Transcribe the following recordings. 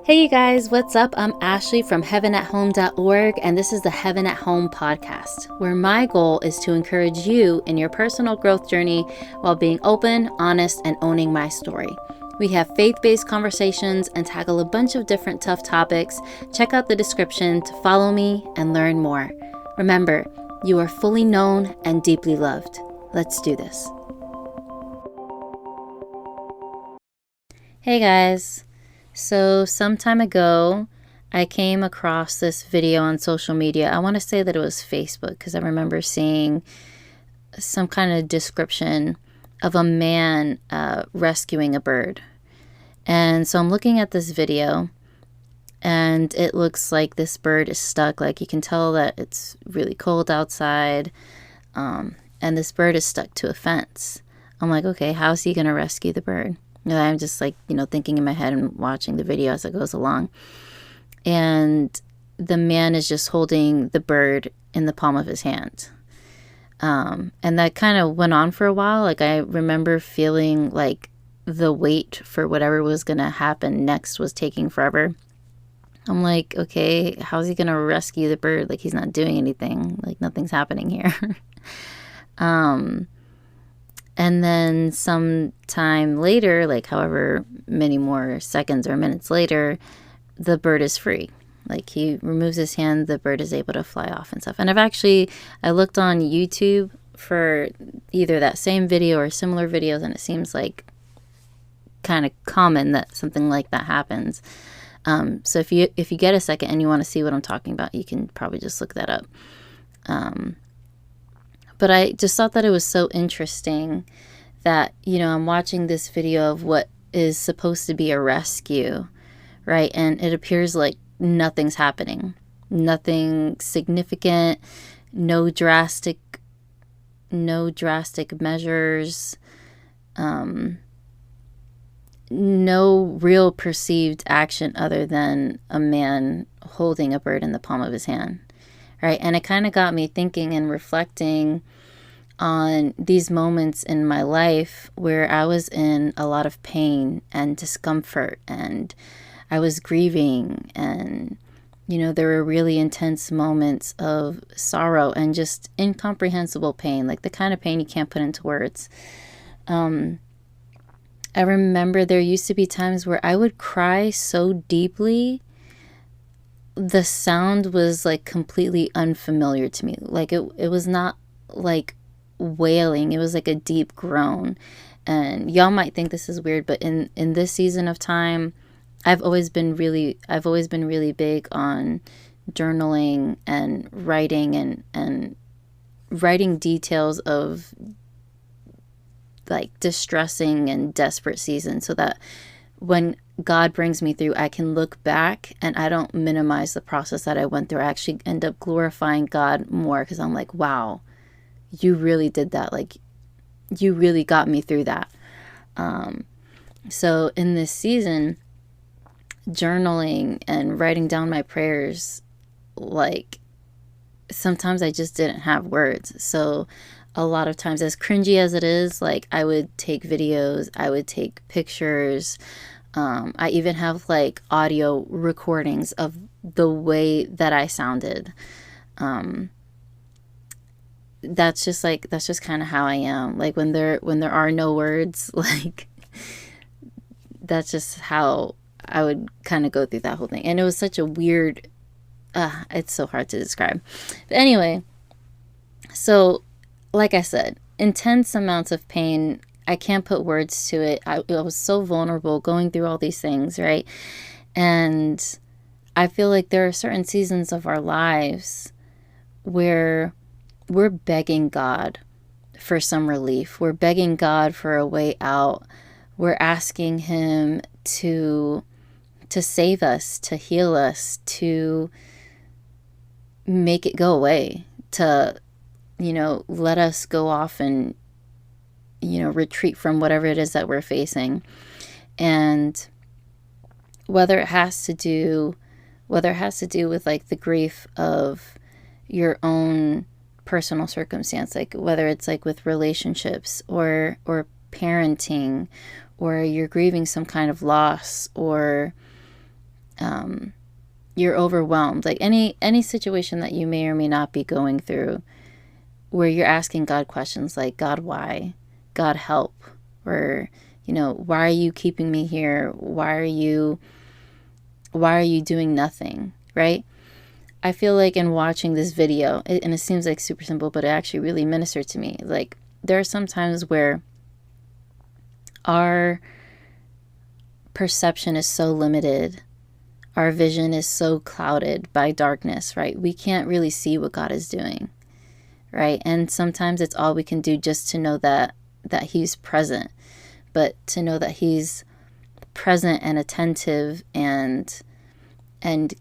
Hey you guys, what's up? I'm Ashley from heavenathome.org, and this is the Heaven at Home podcast, where my goal is to encourage you in your personal growth journey while being open, honest, and owning my story. We have faith-based conversations and tackle a bunch of different tough topics. Check out the description to follow me and learn more. Remember, you are fully known and deeply loved. Let's do this. Hey guys. So some time ago, I came across this video on social media. I want to say that it was Facebook because I remember seeing some kind of description of a man rescuing a bird. And so I'm looking at this video and it looks like this bird is stuck. Like you can tell that it's really cold outside. And this bird is stuck to a fence. I'm like, okay, how's he going to rescue the bird? I'm just like, thinking in my head and watching the video as it goes along. And the man is just holding the bird in the palm of his hand. And that kind of went on for a while. Like I remember feeling like the wait for whatever was going to happen next was taking forever. I'm like, okay, how's he going to rescue the bird? Like he's not doing anything. Like nothing's happening here. And then some time later, like however many more seconds or minutes later, the bird is free. Like he removes his hand, the bird is able to fly off and stuff. And I looked on YouTube for either that same video or similar videos, and it seems like kind of common that something like that happens. So if you get a second and you want to see what I'm talking about, you can probably just look that up. But I just thought that it was so interesting that, I'm watching this video of what is supposed to be a rescue, right? And it appears like nothing's happening. Nothing significant, no drastic measures, no real perceived action other than a man holding a bird in the palm of his hand. Right. And it kind of got me thinking and reflecting on these moments in my life where I was in a lot of pain and discomfort and I was grieving and, there were really intense moments of sorrow and just incomprehensible pain, like the kind of pain you can't put into words. I remember there used to be times where I would cry so deeply the sound was like completely unfamiliar to me. Like it was not like wailing. It was like a deep groan. And y'all might think this is weird, but in this season of time, I've always been really big on journaling and writing and writing details of like distressing and desperate seasons so that when God brings me through, I can look back and I don't minimize the process that I went through. I actually end up glorifying God more because I'm like, wow, you really did that. Like, you really got me through that. So in this season, journaling and writing down my prayers, like, sometimes I just didn't have words. So a lot of times, as cringy as it is, like, I would take videos, I would take pictures. I even have like audio recordings of the way that I sounded. That's just kind of how I am. Like when there are no words, like that's just how I would kind of go through that whole thing. And it was such a weird, it's so hard to describe. But anyway, so like I said, intense amounts of pain. I can't put words to it. I was so vulnerable going through all these things, right? And I feel like there are certain seasons of our lives where we're begging God for some relief. We're begging God for a way out. We're asking Him to save us, to heal us, to make it go away, to, let us go off and retreat from whatever it is that we're facing. And whether it has to do with like the grief of your own personal circumstance, like whether it's like with relationships or parenting, or you're grieving some kind of loss, or you're overwhelmed, like any situation that you may or may not be going through, where you're asking God questions like, God, why? God, help. Or, why are you keeping me here? Why are you doing nothing? Right? I feel like in watching this video, and it seems like super simple, but it actually really ministered to me. Like, there are some times where our perception is so limited, our vision is so clouded by darkness, right? We can't really see what God is doing, right? And sometimes it's all we can do just to know that he's present, but to know that he's present and attentive and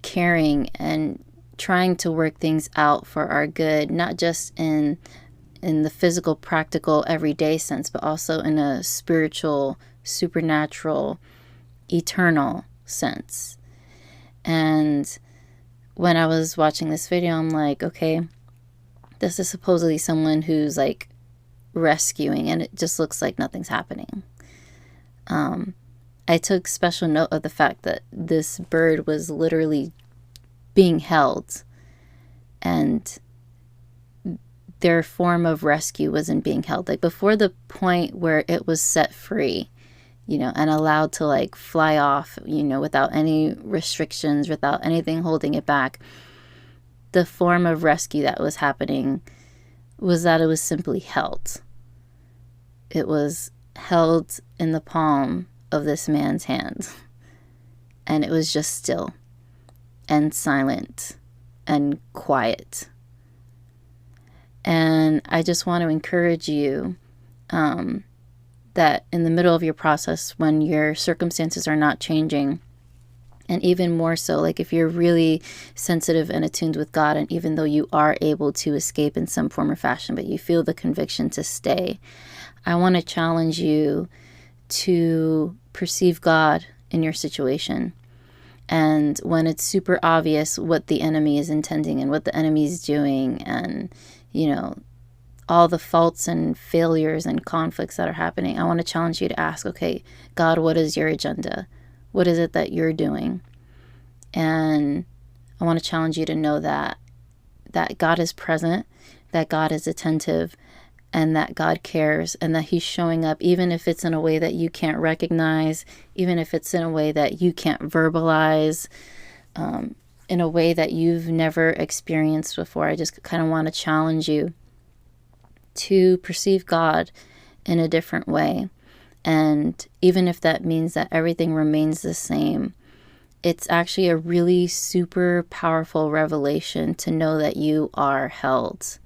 caring and trying to work things out for our good, not just in the physical, practical, everyday sense, but also in a spiritual, supernatural, eternal sense. And when I was watching this video, I'm like, okay, this is supposedly someone who's like rescuing, and it just looks like nothing's happening. I took special note of the fact that this bird was literally being held, and their form of rescue wasn't being held. Like, before the point where it was set free, and allowed to like fly off, without any restrictions, without anything holding it back, the form of rescue that was happening was that it was simply held. It was held in the palm of this man's hand, and it was just still and silent and quiet. And I just want to encourage you that in the middle of your process, when your circumstances are not changing, and even more so, like if you're really sensitive and attuned with God, and even though you are able to escape in some form or fashion, but you feel the conviction to stay, I want to challenge you to perceive God in your situation. And when it's super obvious what the enemy is intending and what the enemy is doing, and, all the faults and failures and conflicts that are happening, I want to challenge you to ask, okay, God, what is your agenda? What is it that you're doing? And I want to challenge you to know that God is present, that God is attentive, and that God cares, and that he's showing up, even if it's in a way that you can't recognize, even if it's in a way that you can't verbalize, in a way that you've never experienced before. I just kind of want to challenge you to perceive God in a different way. And even if that means that everything remains the same, it's actually a really super powerful revelation to know that you are held.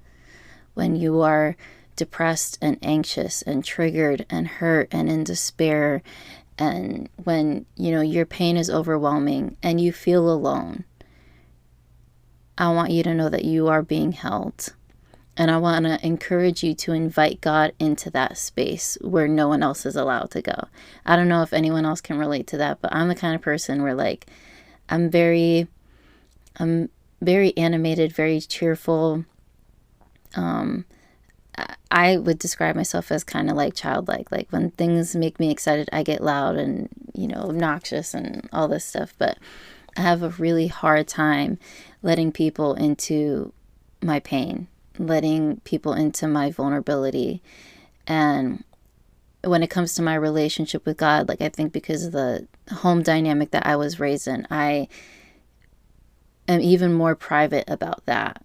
When you are depressed and anxious and triggered and hurt and in despair, and when, your pain is overwhelming and you feel alone, I want you to know that you are being held. And I want to encourage you to invite God into that space where no one else is allowed to go. I don't know if anyone else can relate to that, but I'm the kind of person where, like, I'm very animated, very cheerful. I would describe myself as kind of like childlike. Like, when things make me excited, I get loud and, obnoxious and all this stuff. But I have a really hard time letting people into my pain, letting people into my vulnerability. And when it comes to my relationship with God, like, I think because of the home dynamic that I was raised in, I am even more private about that,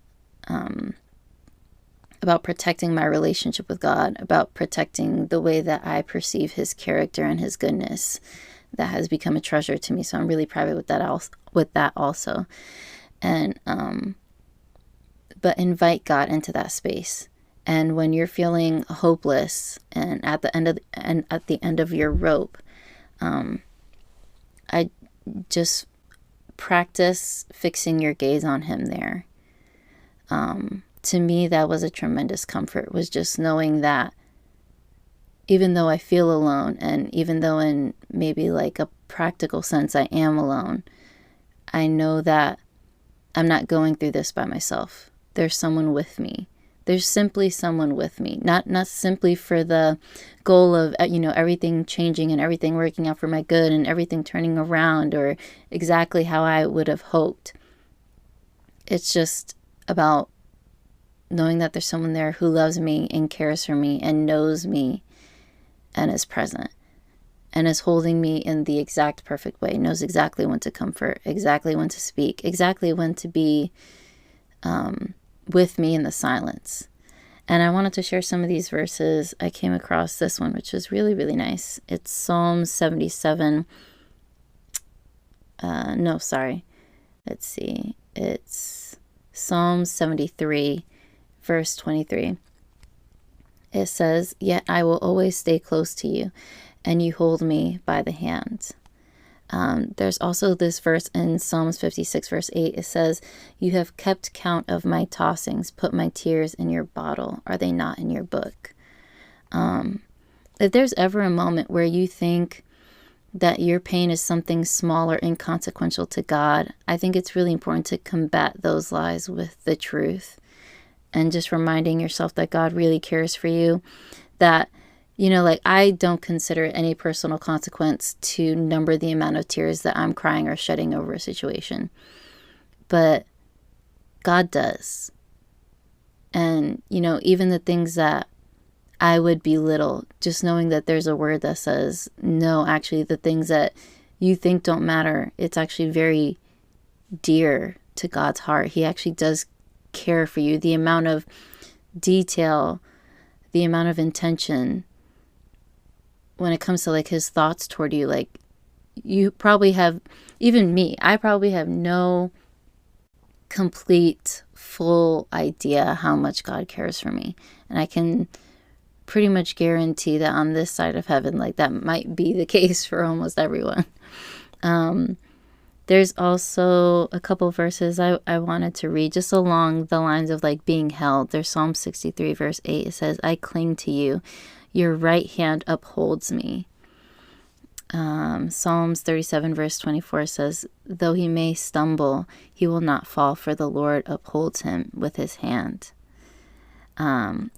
about protecting my relationship with God, about protecting the way that I perceive his character and his goodness that has become a treasure to me. So I'm really private with that also. And, but invite God into that space. And when you're feeling hopeless and at the end of your rope, I just practice fixing your gaze on him there. To me, that was a tremendous comfort, was just knowing that even though I feel alone, and even though in maybe like a practical sense I am alone, I know that I'm not going through this by myself. There's someone with me. There's simply someone with me, not simply for the goal of, everything changing and everything working out for my good and everything turning around or exactly how I would have hoped. It's just about knowing that there's someone there who loves me and cares for me and knows me and is present and is holding me in the exact perfect way, knows exactly when to comfort, exactly when to speak, exactly when to be with me in the silence. And I wanted to share some of these verses. I came across this one, which was really, really nice. It's Psalm 77. Let's see. It's Psalm 73, verse 23. It says, "Yet I will always stay close to you, and you hold me by the hand." There's also this verse in Psalms 56, verse 8. It says, "You have kept count of my tossings, put my tears in your bottle. Are they not in your book?" If there's ever a moment where you think that your pain is something small or inconsequential to God, I think it's really important to combat those lies with the truth and just reminding yourself that God really cares for you, that I don't consider it any personal consequence to number the amount of tears that I'm crying or shedding over a situation. But God does. And, even the things that I would belittle, just knowing that there's a word that says, no, actually, the things that you think don't matter, it's actually very dear to God's heart. He actually does care for you. The amount of detail, the amount of intention, when it comes to his thoughts toward you, you probably have, even me, I probably have no complete, full idea how much God cares for me. And I can pretty much guarantee that on this side of heaven, that might be the case for almost everyone. There's also a couple verses I wanted to read just along the lines of being held. There's Psalm 63, verse 8. It says, "I cling to you. Your right hand upholds me." Psalms 37, verse 24 says, "Though he may stumble, he will not fall, for the Lord upholds him with his hand."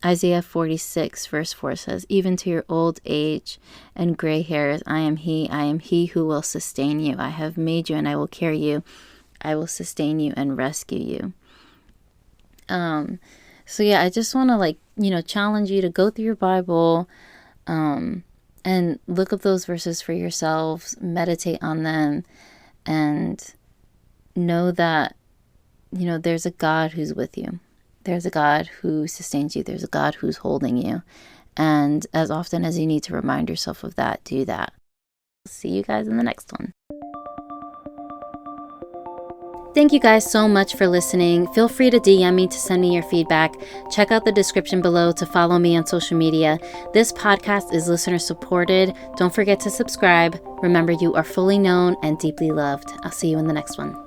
Isaiah 46, verse 4 says, "Even to your old age and gray hairs, I am he who will sustain you. I have made you and I will carry you. I will sustain you and rescue you." So yeah, I just want to challenge you to go through your Bible, and look up those verses for yourselves, meditate on them, and know that, there's a God who's with you. There's a God who sustains you. There's a God who's holding you. And as often as you need to remind yourself of that, do that. See you guys in the next one. Thank you guys so much for listening. Feel free to DM me to send me your feedback. Check out the description below to follow me on social media. This podcast is listener supported. Don't forget to subscribe. Remember, you are fully known and deeply loved. I'll see you in the next one.